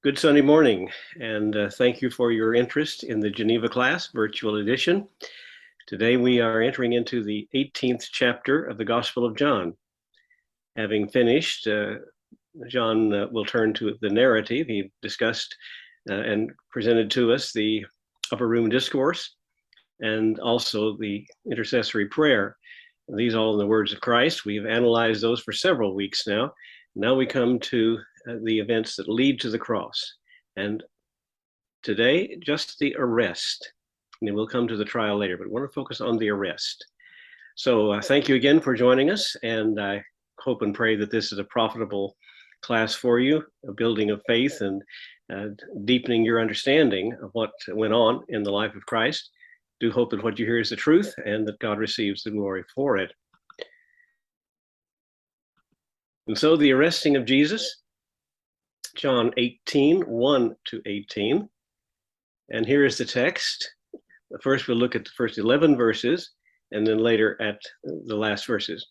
Good Sunday morning, and thank you for your interest in the Geneva class, virtual edition. Today we are entering into the 18th chapter of the Gospel of John. Having finished, John will turn to the narrative. He discussed and presented to us the upper room discourse and also the intercessory prayer. These all in the words of Christ. We've analyzed those for several weeks now. Now we come to the events that lead to the cross. And today, just the arrest. And we'll come to the trial later, but I want to focus on the arrest. So thank you again for joining us. And I hope and pray that this is a profitable class for you, a building of faith and deepening your understanding of what went on in the life of Christ. Do hope that what you hear is the truth and that God receives the glory for it. And so the arresting of Jesus, John 18, 1 to 18. And here is the text. First, we'll look at the first 11 verses, and then later at the last verses.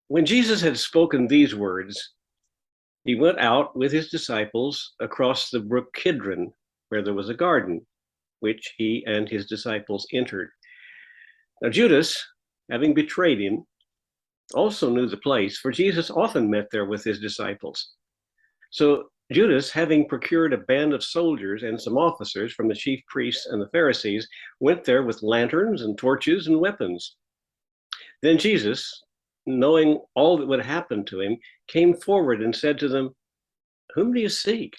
When Jesus had spoken these words, he went out with his disciples across the brook Kidron, where there was a garden, which he and his disciples entered. Now Judas, having betrayed him, also knew the place, for Jesus often met there with his disciples. So Judas, having procured a band of soldiers and some officers from the chief priests and the Pharisees, went there with lanterns and torches and weapons. Then Jesus, knowing all that would happen to him, came forward and said to them, "Whom do you seek?"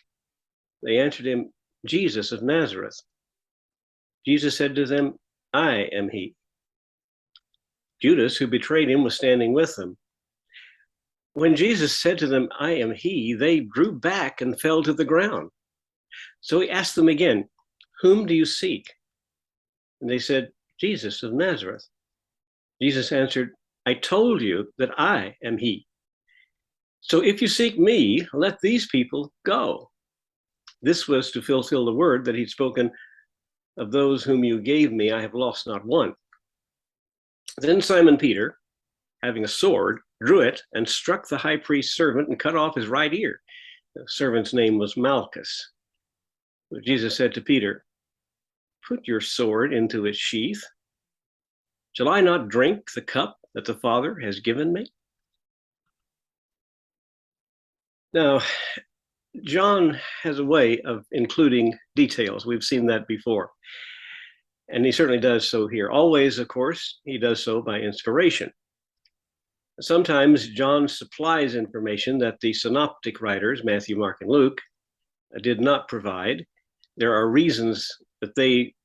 They answered him, "Jesus of Nazareth." Jesus said to them, "I am he." Judas, who betrayed him, was standing with them. When Jesus said to them, "I am he," they drew back and fell to the ground. So he asked them again, "Whom do you seek?" And they said, "Jesus of Nazareth." Jesus answered, "I told you that I am he. So if you seek me, let these people go." This was to fulfill the word that he'd spoken, "Of those whom you gave me, I have lost not one." Then Simon Peter, having a sword, drew it and struck the high priest's servant and cut off his right ear. The servant's name was Malchus. But Jesus said to Peter, "Put your sword into its sheath. Shall I not drink the cup that the Father has given me?" Now, John has a way of including details. We've seen that before. And he certainly does so here. Always, of course, he does so by inspiration. Sometimes John supplies information that the synoptic writers, Matthew, Mark, and Luke, did not provide. There are reasons that they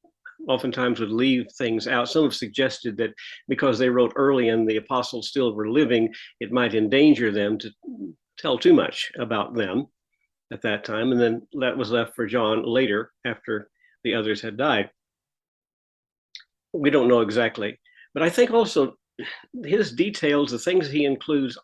oftentimes would leave things out. Some have suggested that because they wrote early and the apostles still were living, it might endanger them to tell too much about them at that time. And then that was left for John later after the others had died. We don't know exactly. But I think also his details, the things he includes,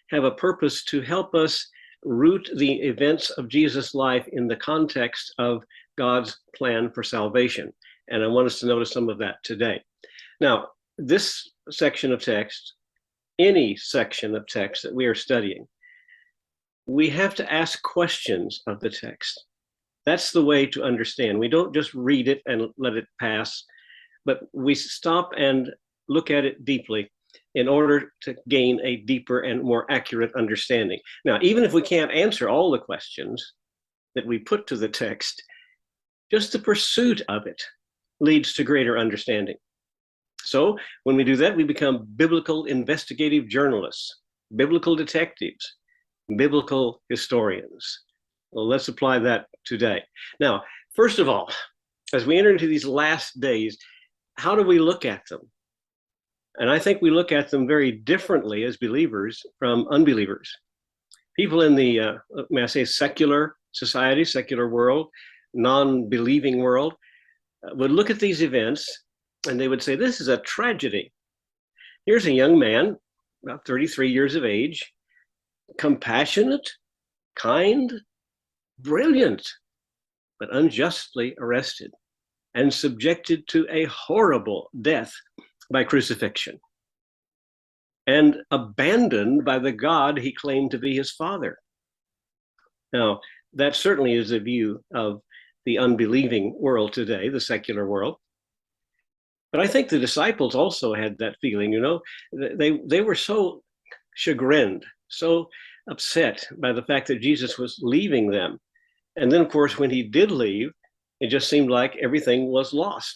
have a purpose to help us root the events of Jesus' life in the context of God's plan for salvation. And I want us to notice some of that today. Now, this section of text, any section of text that we are studying, we have to ask questions of the text. That's the way to understand. We don't just read it and let it pass, but we stop and look at it deeply in order to gain a deeper and more accurate understanding. Now, even if we can't answer all the questions that we put to the text, just the pursuit of it leads to greater understanding. So when we do that, we become biblical investigative journalists, biblical detectives, biblical historians. Well, let's apply that today. Now, first of all, as we enter into these last days, how do we look at them? And I think we look at them very differently as believers from unbelievers. People in the, may I say, secular society, secular world, non-believing world, would look at these events and they would say, this is a tragedy. Here's a young man, about 33 years of age, compassionate, kind, brilliant, but unjustly arrested and subjected to a horrible death by crucifixion and abandoned by the God he claimed to be his father. Now, That certainly is the view of the unbelieving world today, the secular world. But I think the disciples also had that feeling, you know, they were so chagrined, so upset by the fact that Jesus was leaving them. And then, of course, when he did leave, it just seemed like everything was lost.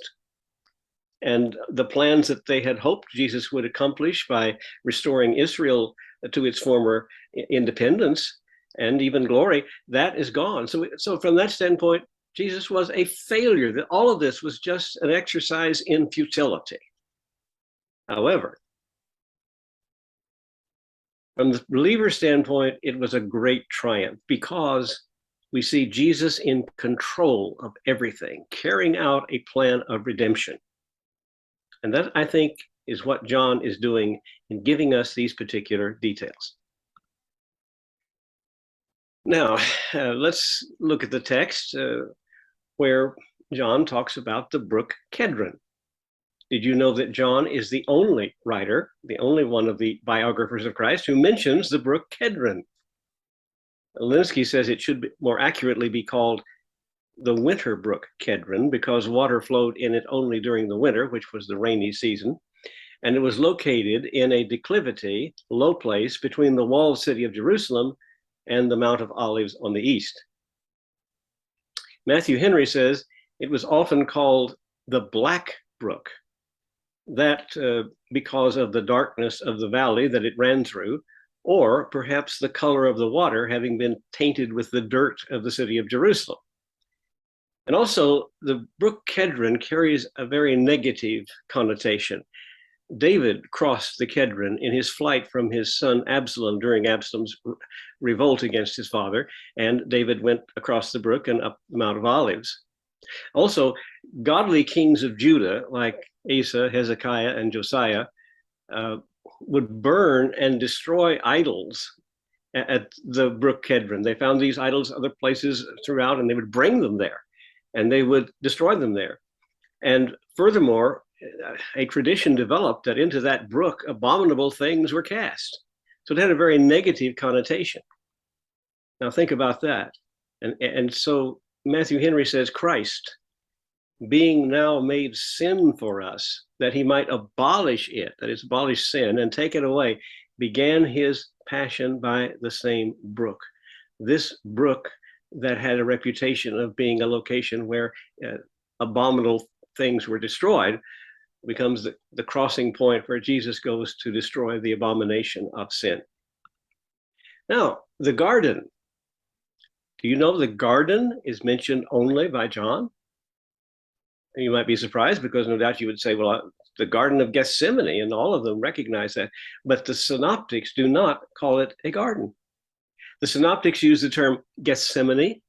And the plans that they had hoped Jesus would accomplish by restoring Israel to its former independence and even glory, that is gone. So from that standpoint, Jesus was a failure. That all of this was just an exercise in futility. However, from the believer standpoint, it was a great triumph because we see Jesus in control of everything, carrying out a plan of redemption. And that, I think, is what John is doing in giving us these particular details. Now, let's look at the text where John talks about the brook Kedron. Did you know that John is the only writer, the only one of the biographers of Christ who mentions the brook Kedron? Linsky says it should more accurately be called the winter brook Kedron because water flowed in it only during the winter, which was the rainy season. And it was located in a declivity, low place between the walled city of Jerusalem and the Mount of Olives on the east. Matthew Henry says it was often called the Black Brook, that because of the darkness of the valley that it ran through, or perhaps the color of the water having been tainted with the dirt of the city of Jerusalem. And also, the brook Kedron carries a very negative connotation. David crossed the Kedron in his flight from his son Absalom during Absalom's revolt against his father, and David went across the brook and up the Mount of Olives. Also, godly kings of Judah, like Asa, Hezekiah, and Josiah, would burn and destroy idols at the brook Kedron. They found these idols other places throughout, and they would bring them there, and they would destroy them there. And furthermore, a tradition developed that into that brook, abominable things were cast. So it had a very negative connotation. Now think about that. And so Matthew Henry says, Christ, being now made sin for us, that he might abolish it, that is, abolish sin and take it away, began his passion by the same brook. This brook that had a reputation of being a location where abominable things were destroyed becomes the crossing point where Jesus goes to destroy the abomination of sin. Now, the garden. Do you know the garden is mentioned only by John? And you might be surprised because no doubt you would say, well, the Garden of Gethsemane, and all of them recognize that. But the synoptics do not call it a garden. The synoptics use the term Gethsemane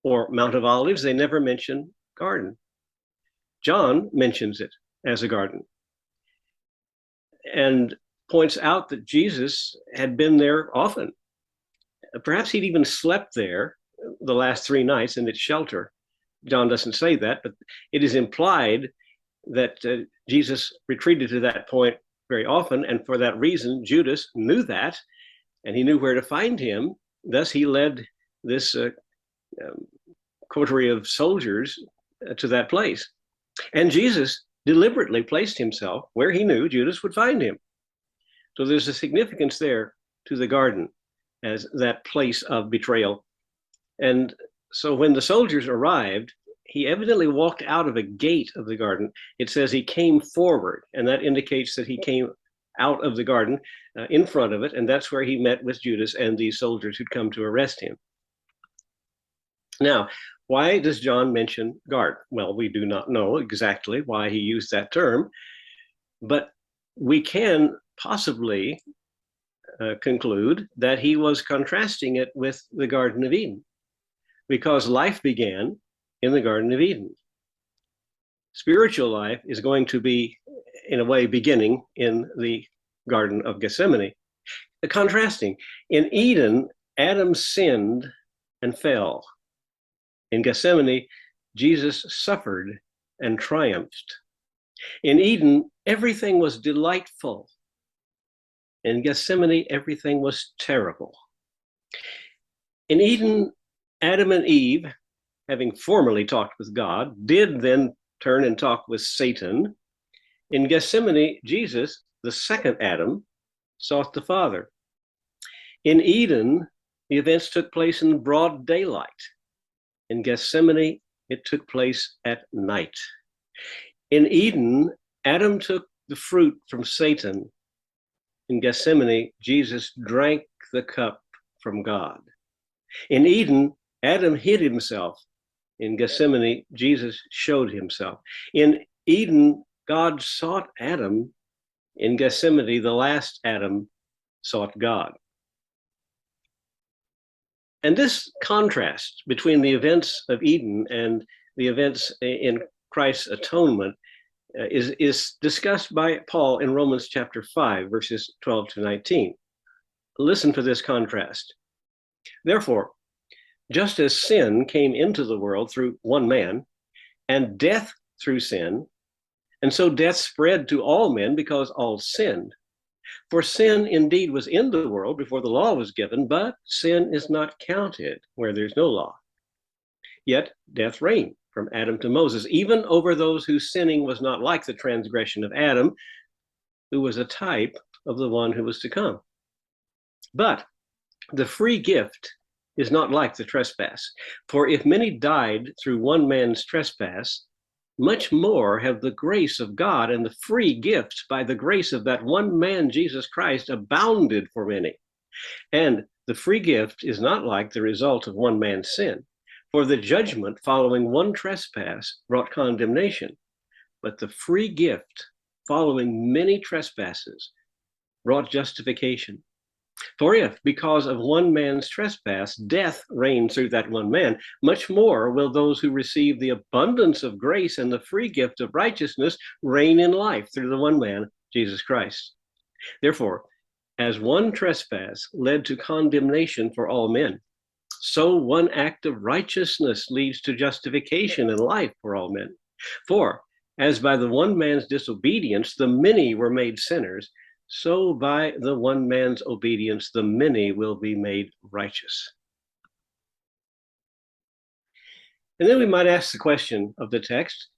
or Mount of Olives. They never mention garden. John mentions it as a garden and points out that Jesus had been there often. Perhaps he'd even slept there the last 3 nights in its shelter. John doesn't say that, but it is implied that Jesus retreated to that point very often, and for that reason, Judas knew that, and he knew where to find him. Thus, he led this coterie of soldiers to that place. And Jesus deliberately placed himself where he knew Judas would find him. So there's a significance there to the garden as that place of betrayal. And so when the soldiers arrived, he evidently walked out of a gate of the garden. It says he came forward, and that indicates that he came out of the garden in front of it, and that's where he met with Judas and these soldiers who'd come to arrest him. Now, why does John mention garden? Well, we do not know exactly why he used that term, but we can possibly conclude that he was contrasting it with the Garden of Eden, because life began in the Garden of Eden. Spiritual life is going to be, in a way, beginning in the Garden of Gethsemane. Contrasting, in Eden, Adam sinned and fell. In Gethsemane, Jesus suffered and triumphed. In Eden, everything was delightful. In Gethsemane, everything was terrible. In Eden, Adam and Eve, having formerly talked with God, did then turn and talk with Satan. In Gethsemane, Jesus, the second Adam, sought the Father. In Eden, the events took place in broad daylight. In Gethsemane, it took place at night. In Eden, Adam took the fruit from Satan. In Gethsemane, Jesus drank the cup from God. In Eden, Adam hid himself. In Gethsemane, Jesus showed himself. In Eden, God sought Adam. In Gethsemane, the last Adam sought God. And this contrast between the events of Eden and the events in Christ's atonement is discussed by Paul in Romans chapter 5, verses 12 to 19. Listen to this contrast. Therefore, just as sin came into the world through one man, and death through sin, and so death spread to all men because all sinned. For sin indeed was in the world before the law was given, but sin is not counted where there's no law. Yet death reigned from Adam to Moses, even over those whose sinning was not like the transgression of Adam, who was a type of the one who was to come. But the free gift is not like the trespass. For if many died through one man's trespass, much more have the grace of God and the free gift by the grace of that one man, Jesus Christ, abounded for many. And the free gift is not like the result of one man's sin. For the judgment following one trespass brought condemnation, but the free gift following many trespasses brought justification. For if, because of one man's trespass, death reigned through that one man, much more will those who receive the abundance of grace and the free gift of righteousness reign in life through the one man, Jesus Christ. Therefore, as one trespass led to condemnation for all men, so one act of righteousness leads to justification and life for all men. For as by the one man's disobedience the many were made sinners, so by the one man's obedience the many will be made righteous. And then we might ask the question of the text,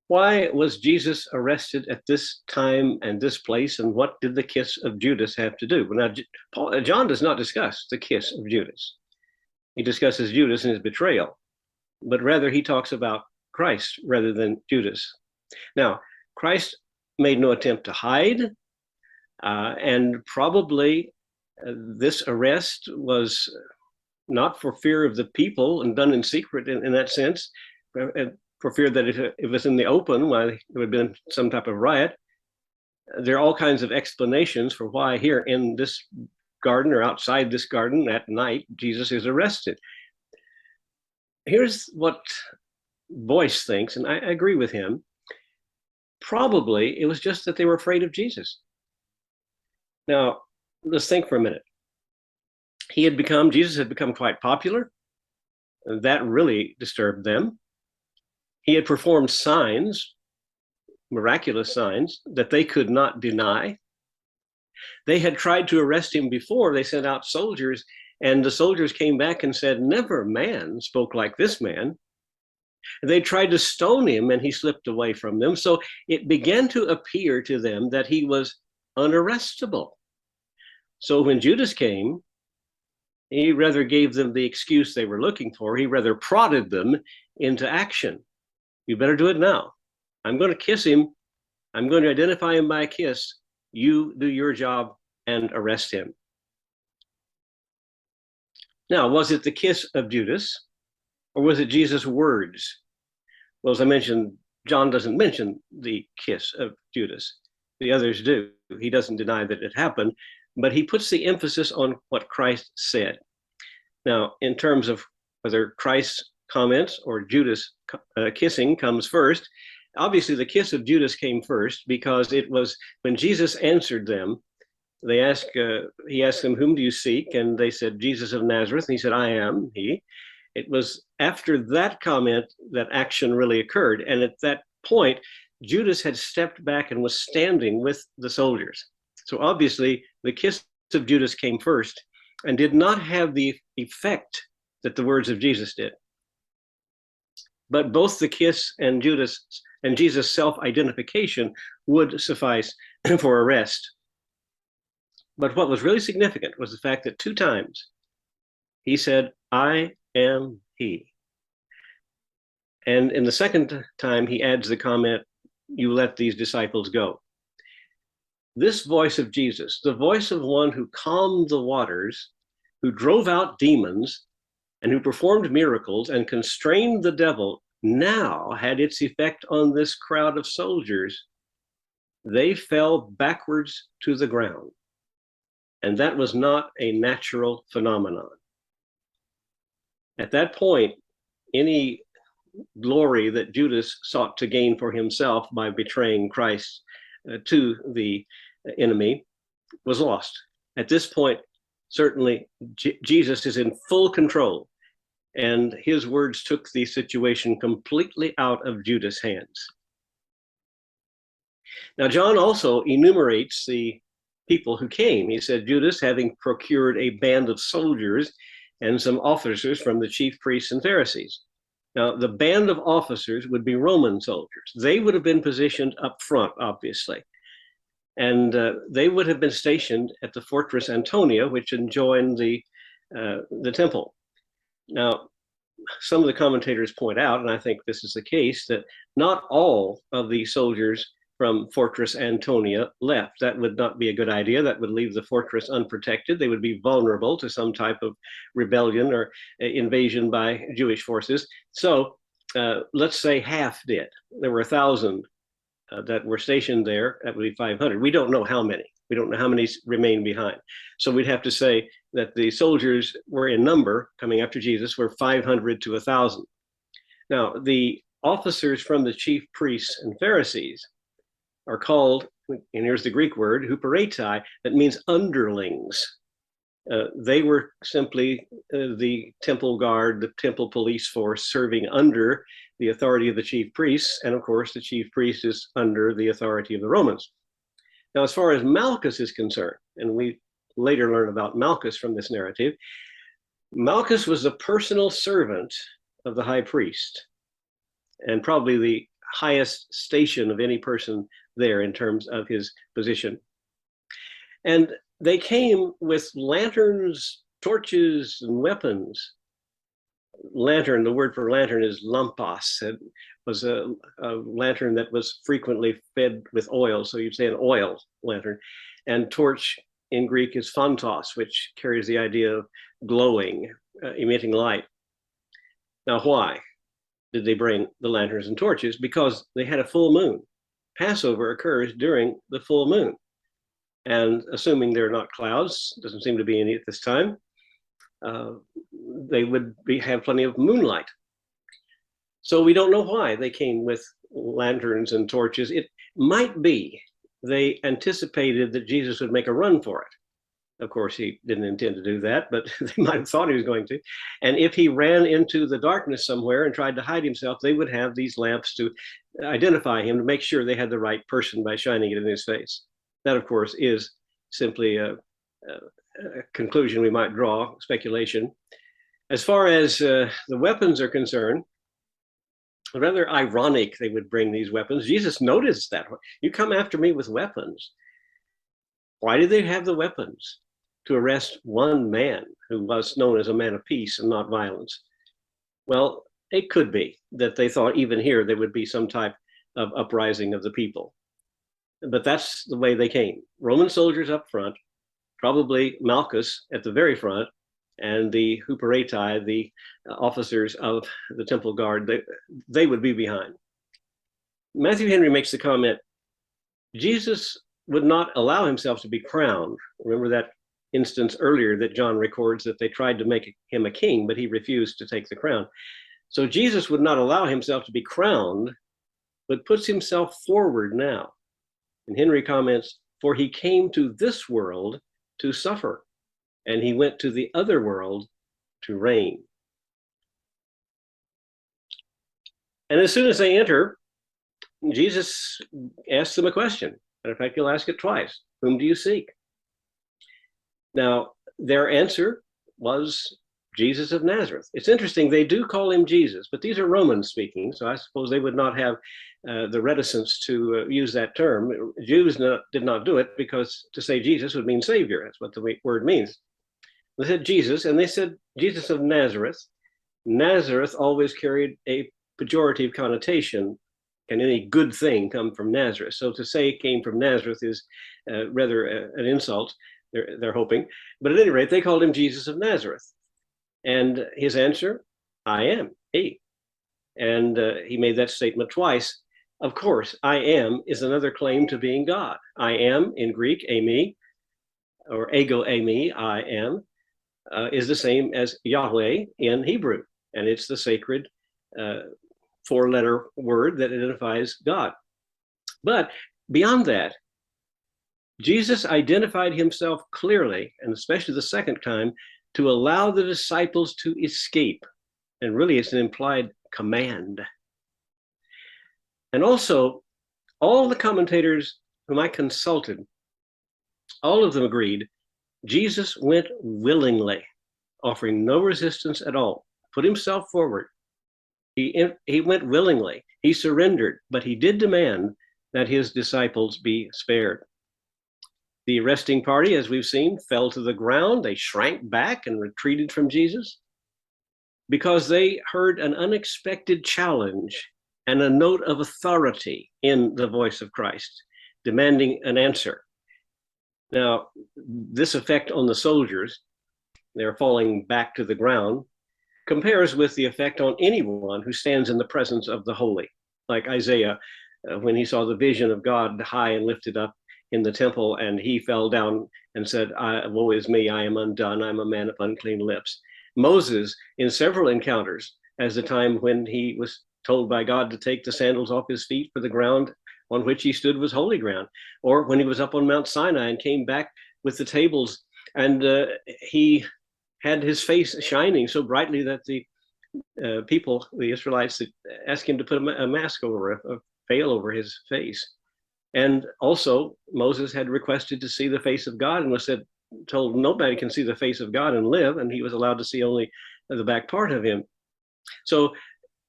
why was Jesus arrested at this time and this place, and what did the kiss of Judas have to do? Well, now, John does not discuss the kiss of Judas. He discusses Judas and his betrayal, but rather he talks about Christ rather than Judas. Now, Christ made no attempt to hide, and probably this arrest was not for fear of the people and done in secret in that sense, for fear that if it was in the open, why there would have been some type of riot. There are all kinds of explanations for why here in this garden or outside this garden at night, Jesus is arrested. Here's what Boyce thinks, and I agree with him. Probably it was just that they were afraid of Jesus. Now, let's think for a minute. Jesus had become quite popular. That really disturbed them. He had performed signs, miraculous signs, that they could not deny. They had tried to arrest him before. They sent out soldiers, and the soldiers came back and said, never man spoke like this man. They tried to stone him, and he slipped away from them. So it began to appear to them that he was unarrestable. So when Judas came, he rather gave them the excuse they were looking for. He rather prodded them into action. You better do it now. I'm going to kiss him. I'm going to identify him by a kiss. You do your job and arrest him. Now, was it the kiss of Judas, or was it Jesus' words? Well, as I mentioned, John doesn't mention the kiss of Judas. The others do. He doesn't deny that it happened, but he puts the emphasis on what Christ said. Now, in terms of whether Christ's comments or Judas' kissing comes first, obviously the kiss of Judas came first, because it was when Jesus answered them. He asked them, whom do you seek? And they said, Jesus of Nazareth. And he said, I am he. It was after that comment that action really occurred. And at that point, Judas had stepped back and was standing with the soldiers. So obviously the kiss of Judas came first and did not have the effect that the words of Jesus did. But both the kiss and Jesus' self-identification would suffice for arrest. But what was really significant was the fact that 2 times he said, "I am he." And in the second time, he adds the comment, "You let these disciples go." This voice of Jesus, the voice of one who calmed the waters, who drove out demons, and who performed miracles and constrained the devil, now had its effect on this crowd of soldiers. They fell backwards to the ground. And that was not a natural phenomenon. At that point, any glory that Judas sought to gain for himself by betraying Christ to the enemy was lost. At this point, certainly Jesus is in full control, and his words took the situation completely out of Judas' hands. Now, John also enumerates the people who came. He said, Judas, having procured a band of soldiers and some officers from the chief priests and Pharisees. Now, the band of officers would be Roman soldiers. They would have been positioned up front, obviously. And they would have been stationed at the fortress Antonia, which adjoined the temple. Now, some of the commentators point out, and I think this is the case, that not all of the soldiers from Fortress Antonia left. That would not be a good idea. That would leave the fortress unprotected. They would be vulnerable to some type of rebellion or invasion by Jewish forces. So let's say half did. There were 1,000 that were stationed there. That would be 500. We don't know how many. We don't know how many remain behind. So we'd have to say that the soldiers were in number coming after Jesus were 500 to 1,000. Now, the officers from the chief priests and Pharisees are called, and here's the Greek word, huperetai, that means underlings. They were simply the temple guard, the temple police force serving under the authority of the chief priests. And of course, the chief priest is under the authority of the Romans. Now, as far as Malchus is concerned, and we later learn about Malchus from this narrative, Malchus was the personal servant of the high priest, and probably the highest station of any person there in terms of his position. And they came with lanterns, torches, and weapons. Lantern, the word for lantern is lampos. It was a lantern that was frequently fed with oil, so you'd say an oil lantern. And torch in Greek is phantos, which carries the idea of glowing, emitting light. Now, why did they bring the lanterns and torches? Because they had a full moon. Passover occurs during the full moon. And assuming there are not clouds, doesn't seem to be any at this time, they would have plenty of moonlight. So we don't know why they came with lanterns and torches. It might be they anticipated that Jesus would make a run for it. Of course, he didn't intend to do that, but they might have thought he was going to. And if he ran into the darkness somewhere and tried to hide himself, they would have these lamps to identify him, to make sure they had the right person by shining it in his face. That, of course, is simply a conclusion we might draw, speculation. As far as the weapons are concerned, rather ironic they would bring these weapons. Jesus noticed that. You come after me with weapons. Why did they have the weapons? To arrest one man who was known as a man of peace and not violence. Well, it could be that they thought even here there would be some type of uprising of the people. But that's the way they came. Roman soldiers up front, probably Malchus at the very front, and the huperetai, the officers of the temple guard, they would be behind. Matthew Henry makes the comment, Jesus would not allow himself to be crowned. Remember that instance earlier that John records that they tried to make him a king, but he refused to take the crown. So Jesus would not allow himself to be crowned, but puts himself forward now. And Henry comments, for he came to this world to suffer, and he went to the other world to reign. And as soon as they enter, Jesus asks them a question. Matter of fact, he'll ask it twice. Whom do you seek? Now, their answer was Jesus of Nazareth. It's interesting, they do call him Jesus, but these are Romans speaking, so I suppose they would not have the reticence to use that term. Jews did not do it because to say Jesus would mean Savior. That's what the word means. They said Jesus, and they said Jesus of Nazareth. Nazareth always carried a pejorative connotation. Can any good thing come from Nazareth? So to say it came from Nazareth is rather an insult, they're hoping. But at any rate, they called him Jesus of Nazareth. And his answer, I am he. And he made that statement twice. Of course, I am is another claim to being God. I am in Greek, eimi, or ego eimi, I am, is the same as Yahweh in Hebrew. And it's the sacred four-letter word that identifies God. But beyond that, Jesus identified himself clearly, and especially the second time, to allow the disciples to escape. And really, it's an implied command. And also, all the commentators whom I consulted, all of them agreed, Jesus went willingly, offering no resistance at all, put himself forward. He went willingly, he surrendered, but he did demand that his disciples be spared. The arresting party, as we've seen, fell to the ground. They shrank back and retreated from Jesus because they heard an unexpected challenge and a note of authority in the voice of Christ, demanding an answer. Now, this effect on the soldiers, they're falling back to the ground, compares with the effect on anyone who stands in the presence of the holy, like Isaiah, when he saw the vision of God high and lifted up in the temple, and he fell down and said, woe is me, I am undone, I'm a man of unclean lips. Moses, in several encounters, as the time when he was told by God to take the sandals off his feet, for the ground on which he stood was holy ground, or when he was up on Mount Sinai and came back with the tables, and he had his face shining so brightly that the people, the Israelites, asked him to put a mask over, a veil over his face. And also, Moses had requested to see the face of God and was told nobody can see the face of God and live, and he was allowed to see only the back part of him. So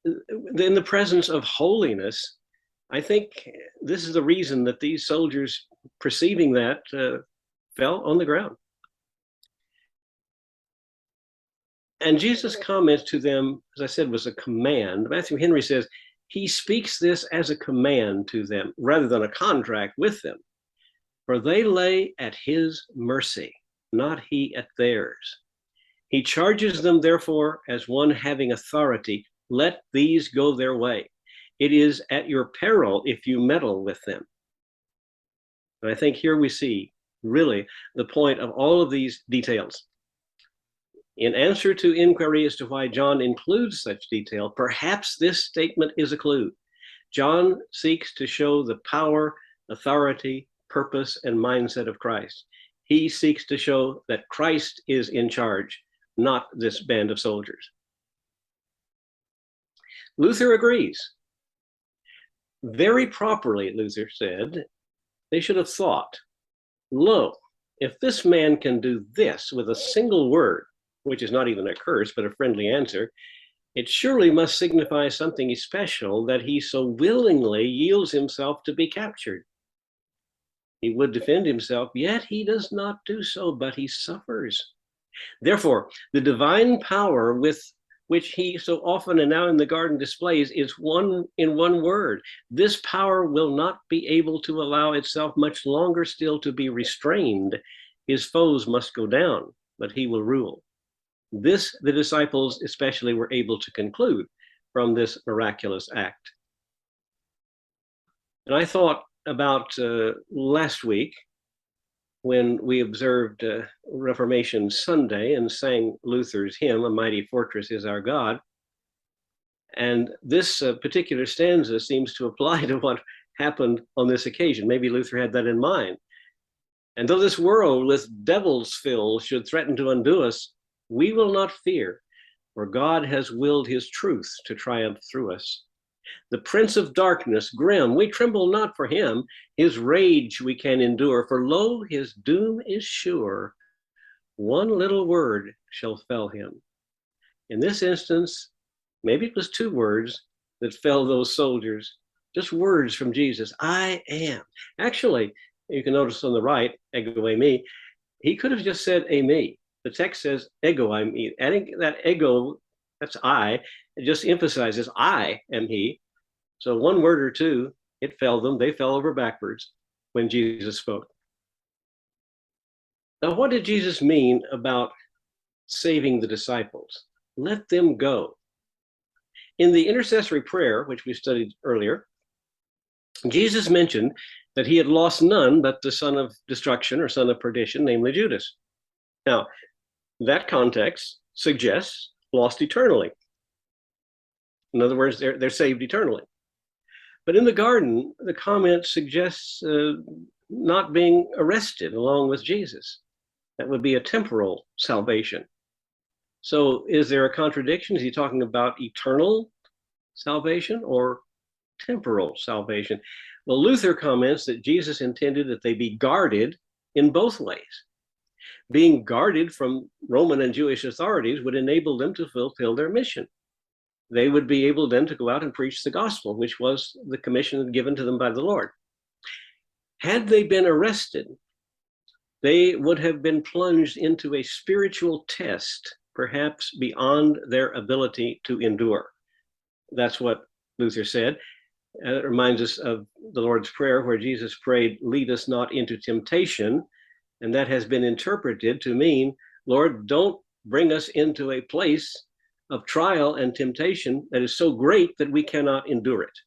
in the presence of holiness, I think this is the reason that these soldiers, perceiving that, fell on the ground. And Jesus' comments to them, as I said, was a command. Matthew Henry says, he speaks this as a command to them rather than a contract with them, for they lay at his mercy, not he at theirs. He charges them, therefore, as one having authority, let these go their way. It is at your peril if you meddle with them. And I think here we see really the point of all of these details. In answer to inquiry as to why John includes such detail, perhaps this statement is a clue. John seeks to show the power, authority, purpose, and mindset of Christ. He seeks to show that Christ is in charge, not this band of soldiers. Luther agrees. Very properly, Luther said, they should have thought, lo, if this man can do this with a single word, which is not even a curse, but a friendly answer, it surely must signify something special that he so willingly yields himself to be captured. He would defend himself, yet he does not do so, but he suffers. Therefore, the divine power with which he so often and now in the garden displays is in one word. This power will not be able to allow itself much longer still to be restrained. His foes must go down, but he will rule. This, the disciples especially were able to conclude from this miraculous act. And I thought about last week when we observed Reformation Sunday and sang Luther's hymn, A Mighty Fortress is Our God. And this particular stanza seems to apply to what happened on this occasion. Maybe Luther had that in mind. And though this world with devils filled should threaten to undo us, we will not fear, for God has willed his truth to triumph through us. The prince of darkness, grim, we tremble not for him. His rage we can endure, for lo, his doom is sure. One little word shall fell him. In this instance, maybe it was two words that fell those soldiers, just words from Jesus. I am. Actually, you can notice on the right, ego eimi, he could have just said eimi. The text says ego eimi. Adding that ego, that's I, it just emphasizes I am he. So one word or two, it fell them. They fell over backwards when Jesus spoke. Now, what did Jesus mean about saving the disciples? Let them go. In the intercessory prayer, which we studied earlier, Jesus mentioned that he had lost none but the son of destruction or son of perdition, namely Judas. Now, that context suggests lost eternally. In other words, they're saved eternally. But in the garden, the comment suggests not being arrested along with Jesus. That would be a temporal salvation. So is there a contradiction? Is he talking about eternal salvation or temporal salvation? Well, Luther comments that Jesus intended that they be guarded in both ways. Being guarded from Roman and Jewish authorities would enable them to fulfill their mission. They would be able then to go out and preach the gospel, which was the commission given to them by the Lord. Had they been arrested, they would have been plunged into a spiritual test, perhaps beyond their ability to endure. That's what Luther said. It reminds us of the Lord's Prayer, where Jesus prayed, lead us not into temptation. And that has been interpreted to mean, Lord, don't bring us into a place of trial and temptation that is so great that we cannot endure it.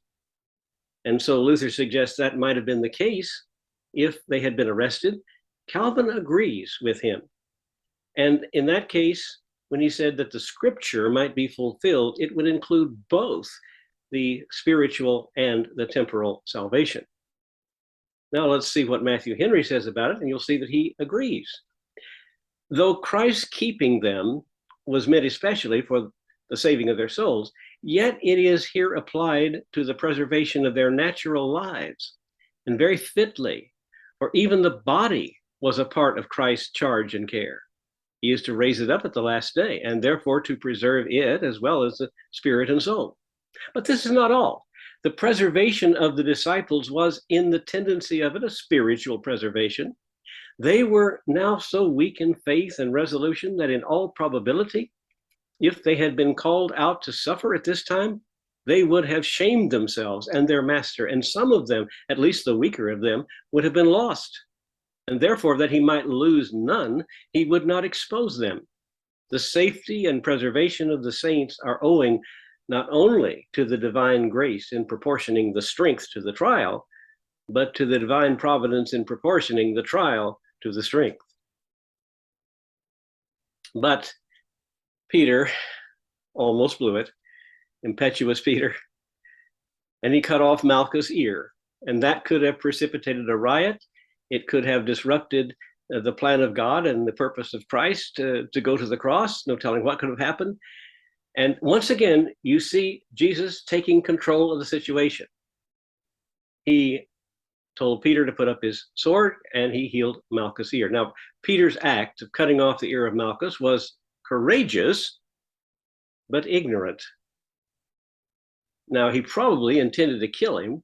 And so Luther suggests that might have been the case if they had been arrested. Calvin agrees with him. And in that case, when he said that the scripture might be fulfilled, it would include both the spiritual and the temporal salvation. Now let's see what Matthew Henry says about it, and you'll see that he agrees. Though Christ keeping them was meant especially for the saving of their souls, yet it is here applied to the preservation of their natural lives, and very fitly, for even the body was a part of Christ's charge and care. He is to raise it up at the last day, and therefore to preserve it as well as the spirit and soul. But this is not all. The preservation of the disciples was, in the tendency of it, a spiritual preservation. They were now so weak in faith and resolution that in all probability, if they had been called out to suffer at this time, they would have shamed themselves and their master, and some of them, at least the weaker of them, would have been lost. And therefore, that he might lose none, he would not expose them. The safety and preservation of the saints are owing not only to the divine grace in proportioning the strength to the trial, but to the divine providence in proportioning the trial to the strength. But Peter almost blew it, impetuous Peter, and he cut off Malchus' ear, and that could have precipitated a riot. It could have disrupted the plan of God and the purpose of Christ to go to the cross. No telling what could have happened. And once again, you see Jesus taking control of the situation. He told Peter to put up his sword, and he healed Malchus' ear. Now, Peter's act of cutting off the ear of Malchus was courageous, but ignorant. Now, he probably intended to kill him.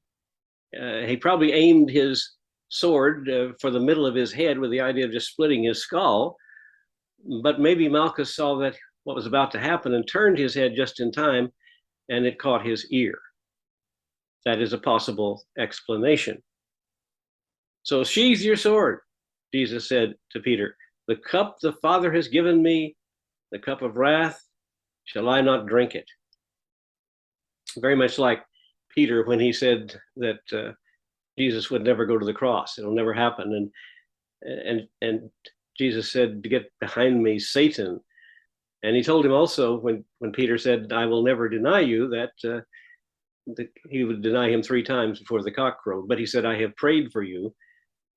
He probably aimed his sword for the middle of his head with the idea of just splitting his skull. But maybe Malchus saw that what was about to happen and turned his head just in time, and it caught his ear. That is a possible explanation. So sheathe your sword, Jesus said to Peter. The cup the Father has given me, the cup of wrath, shall I not drink it? Very much like Peter when he said that Jesus would never go to the cross. It'll never happen. And Jesus said, to get behind me, Satan. And he told him also when Peter said, I will never deny you, that he would deny him 3 times before the cock crowed. But he said, I have prayed for you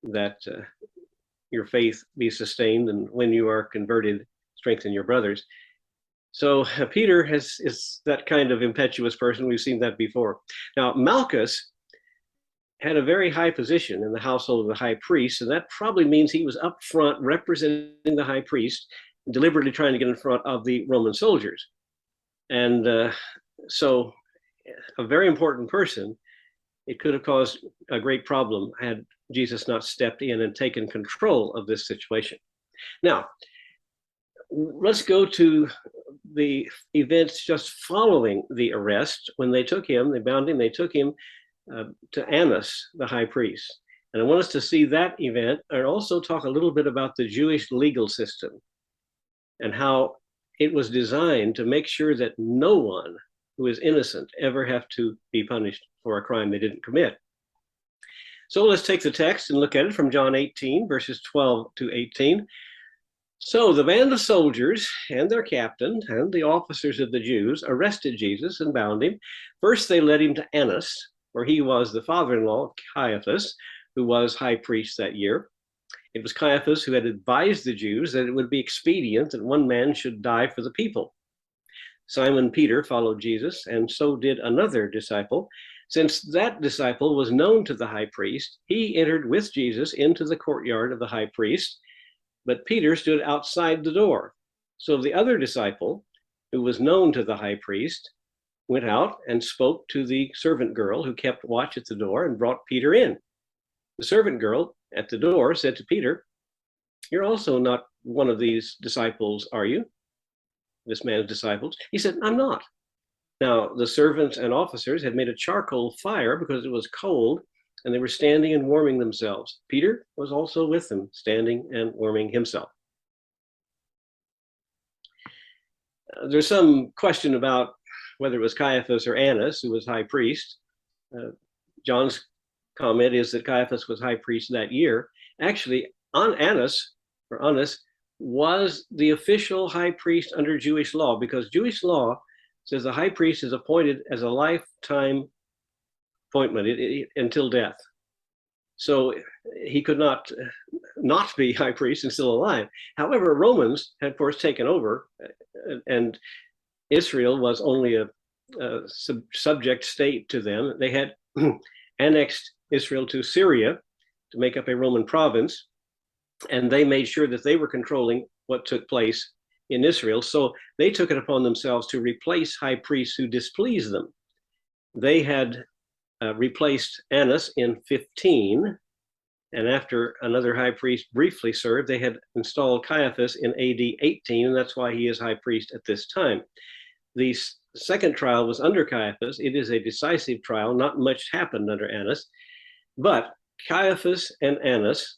that your faith be sustained, and when you are converted, strengthen your brothers. So Peter is that kind of impetuous person. We've seen that before. Now, Malchus had a very high position in the household of the high priest, and that probably means he was up front representing the high priest, deliberately trying to get in front of the Roman soldiers. And so a very important person, it could have caused a great problem had Jesus not stepped in and taken control of this situation. Now, let's go to the events just following the arrest. When they took him, they bound him, they took him to Annas, the high priest. And I want us to see that event and also talk a little bit about the Jewish legal system and how it was designed to make sure that no one who is innocent ever have to be punished for a crime they didn't commit. So let's take the text and look at it from John 18, verses 12 to 18. So the band of soldiers and their captain and the officers of the Jews arrested Jesus and bound him. First, they led him to Annas, where he was the father-in-law of Caiaphas, who was high priest that year. It was Caiaphas who had advised the Jews that it would be expedient that one man should die for the people. Simon Peter followed Jesus, and so did another disciple. Since that disciple was known to the high priest, he entered with Jesus into the courtyard of the high priest, but Peter stood outside the door. So the other disciple, who was known to the high priest, went out and spoke to the servant girl who kept watch at the door and brought Peter in. The servant girl at the door said to Peter, "You're also not one of these disciples, are you?" This man's disciples. He said, "I'm not." Now, the servants and officers had made a charcoal fire because it was cold, and they were standing and warming themselves. Peter was also with them, standing and warming himself. There's some question about whether it was Caiaphas or Annas who was high priest. John's comment is that Caiaphas was high priest that year. Actually, Annas was the official high priest under Jewish law, because Jewish law says the high priest is appointed as a lifetime appointment until death. So he could not be high priest and still alive. However, Romans had, of course, taken over, and Israel was only a subject state to them. They had annexed Israel to Syria to make up a Roman province, and they made sure that they were controlling what took place in Israel. So they took it upon themselves to replace high priests who displeased them. They had replaced Annas in 15, and after another high priest briefly served, they had installed Caiaphas in AD 18, and that's why he is high priest at this time. The second trial was under Caiaphas. It is a decisive trial. Not much happened under Annas, but Caiaphas and Annas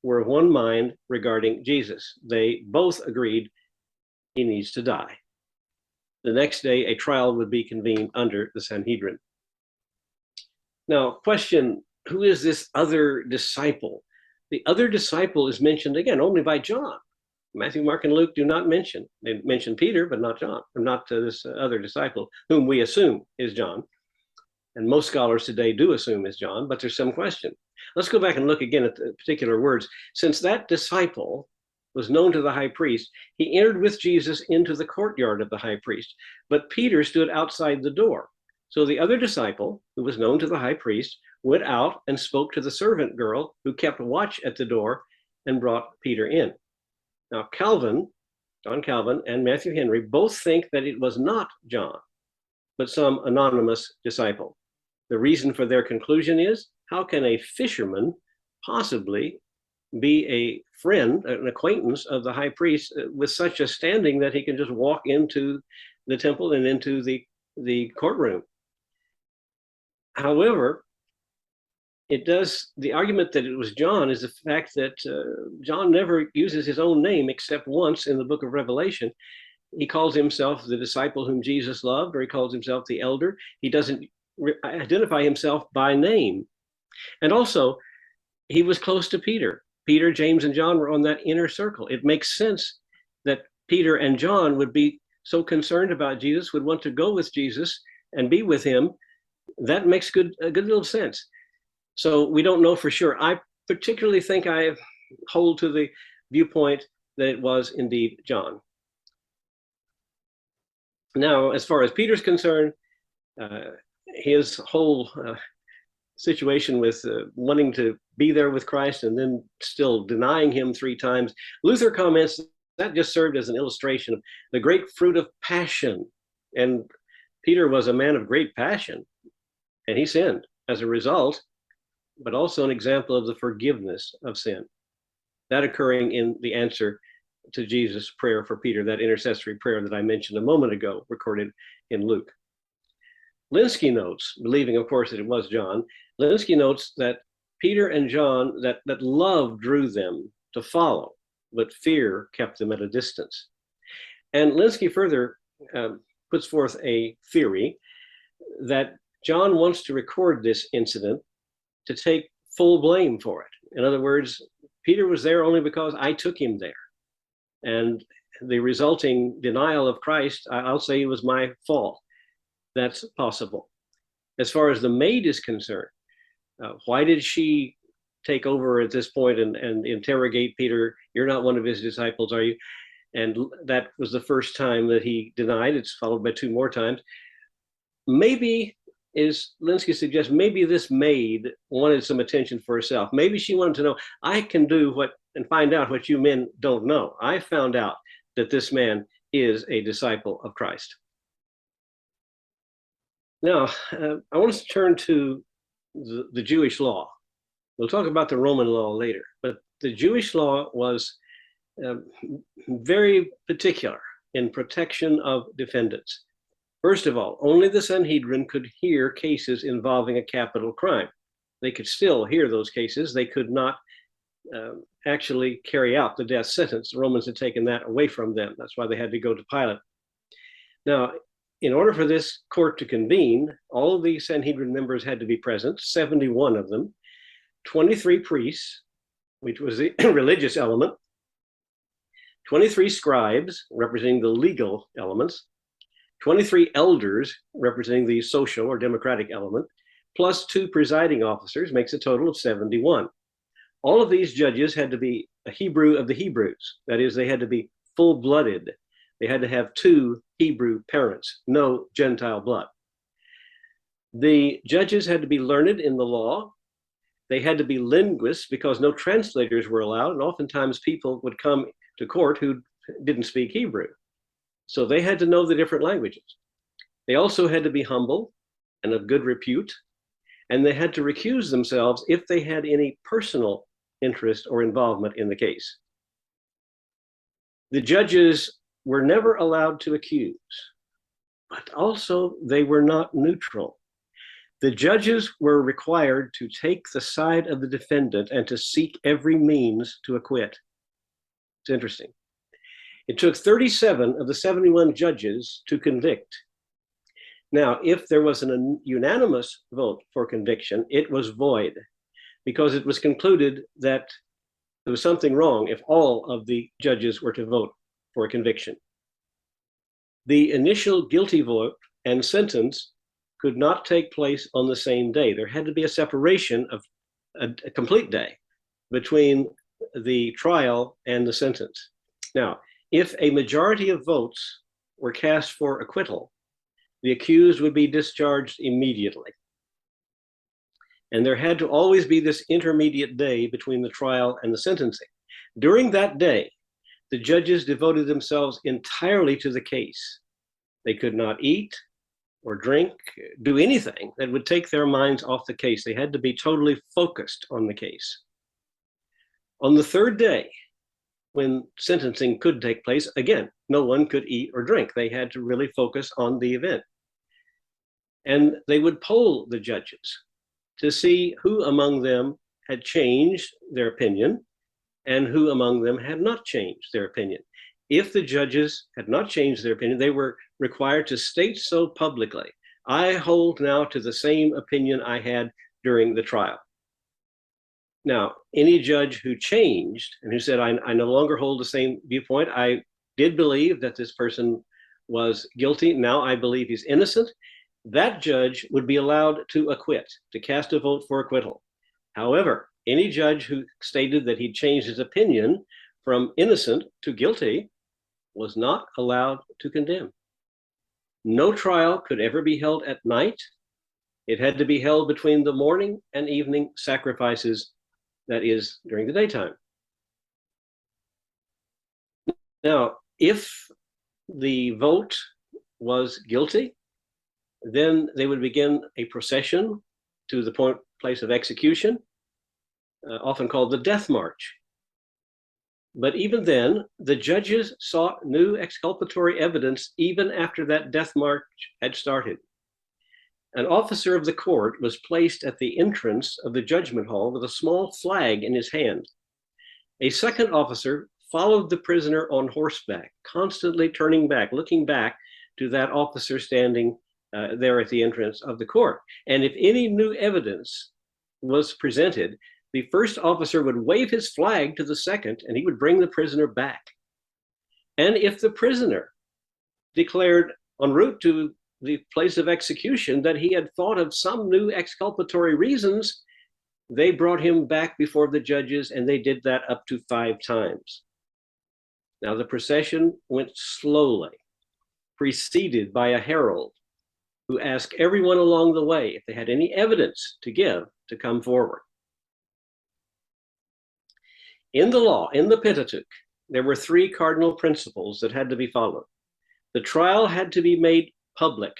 were of one mind regarding Jesus. They both agreed he needs to die. The next day, a trial would be convened under the Sanhedrin. Now, question, who is this other disciple? The other disciple is mentioned again only by John. Matthew, Mark, and Luke do not mention. They mention Peter, but not John, or not this other disciple, whom we assume is John. And most scholars today do assume is John, but there's some question. Let's go back and look again at the particular words. Since that disciple was known to the high priest, he entered with Jesus into the courtyard of the high priest, but Peter stood outside the door. So the other disciple, who was known to the high priest, went out and spoke to the servant girl who kept watch at the door and brought Peter in. Now, John Calvin and Matthew Henry both think that it was not John, but some anonymous disciple. The reason for their conclusion is, how can a fisherman possibly be a friend, an acquaintance of the high priest with such a standing that he can just walk into the temple and into the courtroom? However, the argument that it was John is the fact that John never uses his own name except once in the book of Revelation. He calls himself the disciple whom Jesus loved, or he calls himself the elder. He doesn't identify himself by name. And also, he was close to Peter. Peter, James, and John were on that inner circle. It makes sense that Peter and John would be so concerned about Jesus, would want to go with Jesus and be with him. That makes a good little sense. So we don't know for sure. I particularly think I hold to the viewpoint that it was indeed John. Now, as far as Peter's concerned, his whole situation with wanting to be there with Christ and then still denying him 3 times, Luther comments that just served as an illustration of the great fruit of passion And Peter was a man of great passion, and he sinned as a result, but also an example of the forgiveness of sin. That occurring in the answer to Jesus' prayer for Peter, that intercessory prayer that I mentioned a moment ago, recorded in Luke. Linsky notes, believing, of course, that it was John, Linsky notes that Peter and John, that love drew them to follow, but fear kept them at a distance. And Linsky further puts forth a theory that John wants to record this incident to take full blame for it. In other words, Peter was there only because I took him there. And the resulting denial of Christ, I'll say, it was my fault. That's possible. As far as the maid is concerned, why did she take over at this point and interrogate Peter? You're not one of his disciples, are you? And that was the first time that he denied. It's followed by 2 more times. Maybe, as Linsky suggests, maybe this maid wanted some attention for herself. Maybe she wanted to know, I can do what and find out what you men don't know. I found out that this man is a disciple of Christ. Now, I want us to turn to the Jewish law. We'll talk about the Roman law later, but the Jewish law was very particular in protection of defendants. First of all, only the Sanhedrin could hear cases involving a capital crime. They could still hear those cases. They could not actually carry out the death sentence. The Romans had taken that away from them. That's why they had to go to Pilate. Now, in order for this court to convene, all of the Sanhedrin members had to be present, 71 of them, 23 priests, which was the religious element, 23 scribes, representing the legal elements, 23 elders, representing the social or democratic element, plus 2 presiding officers, makes a total of 71. All of these judges had to be a Hebrew of the Hebrews. That is, they had to be full-blooded. They had to have 2 Hebrew parents, no Gentile blood. The judges had to be learned in the law. They had to be linguists because no translators were allowed, and oftentimes people would come to court who didn't speak Hebrew. So they had to know the different languages. They also had to be humble and of good repute, and they had to recuse themselves if they had any personal interest or involvement in the case. The judges were never allowed to accuse, but also they were not neutral. The judges were required to take the side of the defendant and to seek every means to acquit. It's interesting. It took 37 of the 71 judges to convict. Now, if there was a unanimous vote for conviction, it was void because it was concluded that there was something wrong if all of the judges were to vote for a conviction. The initial guilty vote and sentence could not take place on the same day. There had to be a separation of a complete day between the trial and the sentence. Now, if a majority of votes were cast for acquittal, the accused would be discharged immediately. And there had to always be this intermediate day between the trial and the sentencing. During that day, the judges devoted themselves entirely to the case. They could not eat or drink, do anything that would take their minds off the case. They had to be totally focused on the case. On the 3rd day, when sentencing could take place, again, no one could eat or drink. They had to really focus on the event. And they would poll the judges to see who among them had changed their opinion and who among them had not changed their opinion. If the judges had not changed their opinion, they were required to state so publicly. I hold now to the same opinion I had during the trial. Now, any judge who changed and who said, I no longer hold the same viewpoint, I did believe that this person was guilty, now I believe he's innocent, that judge would be allowed to acquit, to cast a vote for acquittal. However, any judge who stated that he'd changed his opinion from innocent to guilty was not allowed to condemn. No trial could ever be held at night. It had to be held between the morning and evening sacrifices, that is, during the daytime. Now, if the vote was guilty, then they would begin a procession to the place of execution, often called the death march. But even then, the judges sought new exculpatory evidence even after that death march had started. An officer of the court was placed at the entrance of the judgment hall with a small flag in his hand. A second officer followed the prisoner on horseback, constantly turning back, looking back to that officer standing there at the entrance of the court. And if any new evidence was presented, the first officer would wave his flag to the second, and he would bring the prisoner back. And if the prisoner declared en route to the place of execution that he had thought of some new exculpatory reasons, they brought him back before the judges, and they did that up to 5 times. Now the procession went slowly, preceded by a herald who asked everyone along the way if they had any evidence to give to come forward. In the law, in the Pentateuch, there were 3 cardinal principles that had to be followed. The trial had to be made public.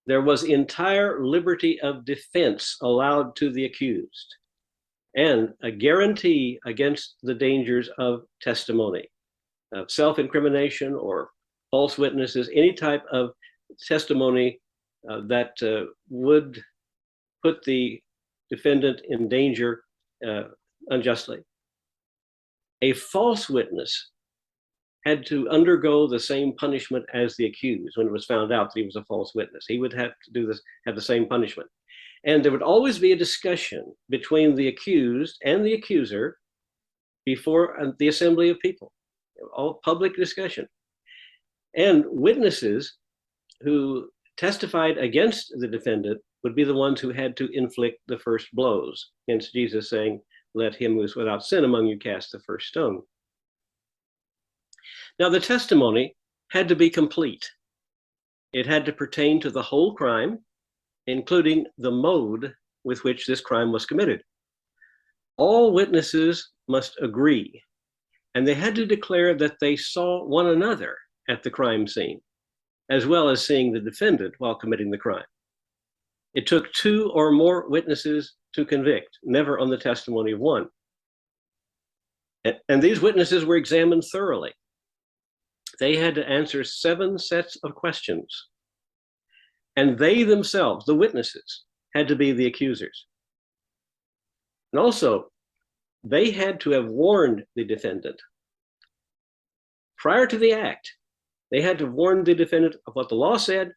There was entire liberty of defense allowed to the accused, and a guarantee against the dangers of testimony, of self-incrimination or false witnesses, any type of testimony that would put the defendant in danger unjustly. A false witness had to undergo the same punishment as the accused when it was found out that he was a false witness. He would have to do this, have the same punishment. And there would always be a discussion between the accused and the accuser before the assembly of people, all public discussion. And witnesses who testified against the defendant would be the ones who had to inflict the first blows, hence Jesus saying, "Let him who is without sin among you cast the first stone." Now, the testimony had to be complete. It had to pertain to the whole crime, including the mode with which this crime was committed. All witnesses must agree, and they had to declare that they saw one another at the crime scene, as well as seeing the defendant while committing the crime. It took 2 or more witnesses to convict, never on the testimony of one. And these witnesses were examined thoroughly. They had to answer 7 sets of questions. And they themselves, the witnesses, had to be the accusers. And also, they had to have warned the defendant. Prior to the act, they had to warn the defendant of what the law said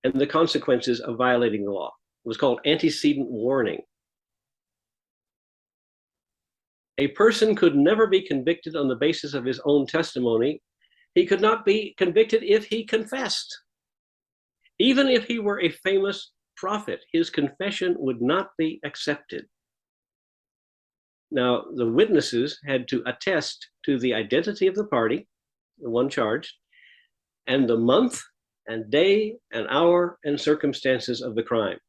and the consequences of violating the law. It was called antecedent warning. A person could never be convicted on the basis of his own testimony. He could not be convicted if he confessed. Even if he were a famous prophet, his confession would not be accepted. Now, the witnesses had to attest to the identity of the party, the one charged, and the month and day and hour and circumstances of the crime.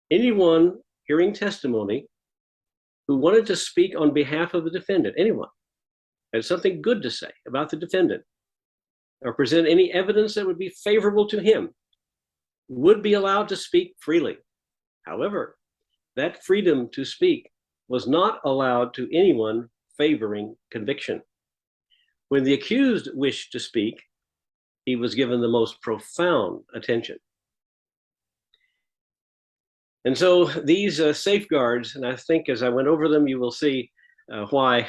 Anyone hearing testimony who wanted to speak on behalf of the defendant, anyone, had something good to say about the defendant, or present any evidence that would be favorable to him, would be allowed to speak freely. However, that freedom to speak was not allowed to anyone favoring conviction. When the accused wished to speak, he was given the most profound attention. And so these safeguards, and I think as I went over them, you will see why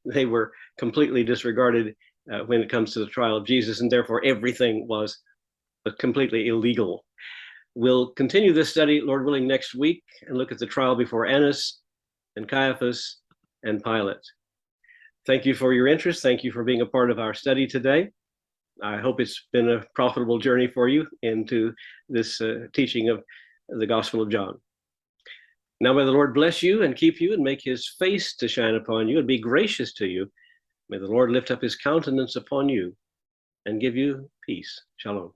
they were completely disregarded when it comes to the trial of Jesus, and therefore everything was completely illegal. We'll continue this study, Lord willing, next week and look at the trial before Annas and Caiaphas and Pilate. Thank you for your interest. Thank you for being a part of our study today. I hope it's been a profitable journey for you into this teaching of the Gospel of John. Now may the Lord bless you and keep you and make his face to shine upon you and be gracious to you. May the Lord lift up his countenance upon you and give you peace. Shalom.